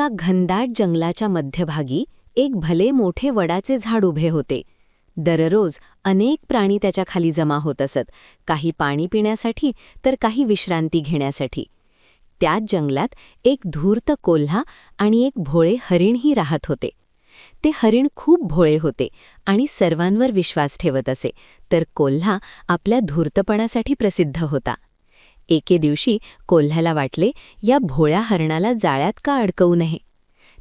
एका घनदाट जंगलाच्या मध्यभागी एक भले मोठे वडाचे झाड उभे होते. दररोज अनेक प्राणी त्याच्या खाली जमा होत असत, काही पाणी पिण्यासाठी तर काही विश्रांती घेण्यासाठी. त्याच जंगलात एक धूर्त कोल्हा आणि एक भोळे हरिणही राहत होते. ते हरिण खूप भोळे होते आणि सर्वांवर विश्वास ठेवत असे, तर कोल्हा आपल्या धूर्तपणासाठी प्रसिद्ध होता. एके दिवशी कोल्ह्याला वाटले, या भोळ्या हरणाला जाळ्यात का अडकवू नये.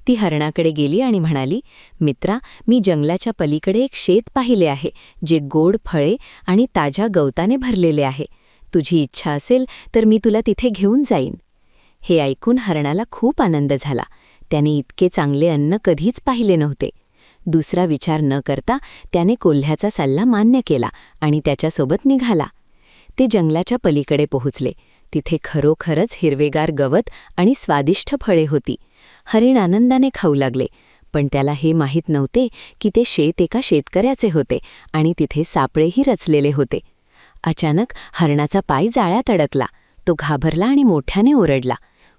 ती हरणाकडे गेली आणि म्हणाली, मित्रा, मी जंगलाच्या पलीकडे एक शेत पाहिले आहे, जे गोड फळे आणि ताज्या गवताने भरलेले आहे. तुझी इच्छा असेल तर मी तुला तिथे घेऊन जाईन. हे ऐकून हरणाला खूप आनंद झाला. त्याने इतके चांगले अन्न कधीच पाहिले नव्हते. दुसरा विचार न करता त्याने कोल्ह्याचा सल्ला मान्य केला आणि त्याच्यासोबत निघाला. ते जंगलाच्या पलीकडे पोहोचले. तिथे खरोखरच हिरवेगार गवत आणि स्वादिष्ट फळे होती. हरिण आनंदाने खाऊ लागले, पण त्याला हे माहीत नव्हते की ते शेत एका शेतकऱ्याचे होते आणि तिथे सापळेही रचलेले होते. अचानक हरणाचा पाय जाळ्यात अडकला. तो घाबरला आणि मोठ्याने ओरडला.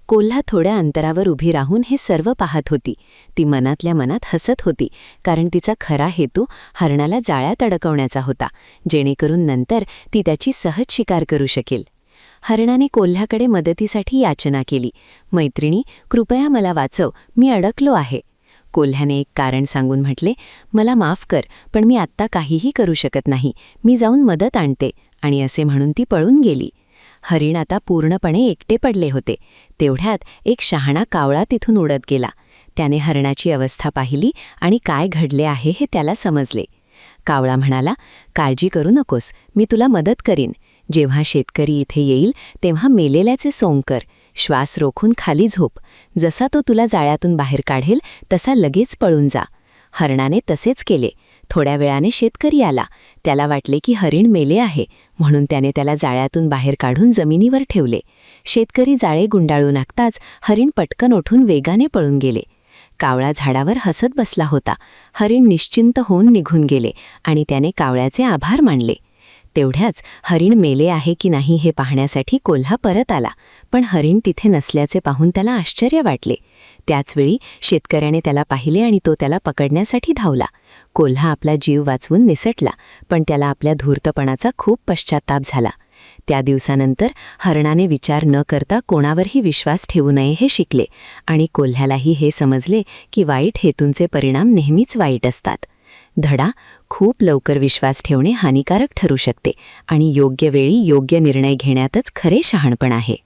कोल्हा थोड्या अंतरावर उभी राहून हे सर्व पाहत होती. ती मनातल्या मनात हसत होती, कारण तिचा खरा हेतू हरणाला जाळ्यात अडकवण्याचा होता, जेणेकरून नंतर ती त्याची सहज शिकार करू शकेल. हरणाने कोल्ह्याकडे मदतीसाठी याचना केली. मैत्रिणी, कृपया मला वाचव, मी अडकलो आहे. कोल्ह्याने एक कारण सांगून म्हटले, मला माफ कर, पण मी आत्ता काहीही करू शकत नाही. मी जाऊन मदत आणते. आणि असे म्हणून ती पळून गेली. हरिण आता पूर्णपणे एकटे पडले होते. तेवढ्यात एक शहाणा कावळा तिथून उडत गेला. त्याने हरणाची अवस्था पाहिली आणि काय घडले आहे हे त्याला समजले. कावळा म्हणाला, काळजी करू नकोस, मी तुला मदत करीन. जेव्हा शेतकरी इथे येईल तेव्हा मेलेल्याचे सोंग कर. श्वास रोखून खाली झोप. जसा तो तुला जाळ्यातून बाहेर काढेल तसा लगेच पळून जा. हरणाने तसेच केले. थोड्या वेळाने शेतकरी आला. त्याला वाटले की हरिण मेले आहे, म्हणून त्याने त्याला जाळ्यातून बाहेर काढून जमिनीवर ठेवले. शेतकरी जाळे गुंडाळू लागताच हरिण पटकन उठून वेगाने पळून गेले. कावळा झाडावर हसत बसला होता. हरिण निश्चिंत होऊन निघून गेले आणि त्याने कावळ्याचे आभार मानले. तेवढ्याच हरिण मेले आहे की नाही हे पाहण्यासाठी कोल्हा परत आला, पण हरिण तिथे नसल्याचे पाहून त्याला आश्चर्य वाटले. त्याचवेळी शेतकऱ्याने त्याला पाहिले आणि तो त्याला पकडण्यासाठी धावला. कोल्हा आपला जीव वाचवून निसटला, पण त्याला आपल्या धूर्तपणाचा खूप पश्चात्ताप झाला. त्या दिवसानंतर हरणाने विचार न करता कोणावरही विश्वास ठेवू नये हे शिकले आणि कोल्ह्यालाही हे समजले की वाईट हेतूंचे परिणाम नेहमीच वाईट असतात. धडा: खूप लवकर विश्वास ठेवणे हानिकारक ठरू शकते आणि योग्य वेळी योग्य निर्णय घेण्यातच खरे शहाणपण आहे.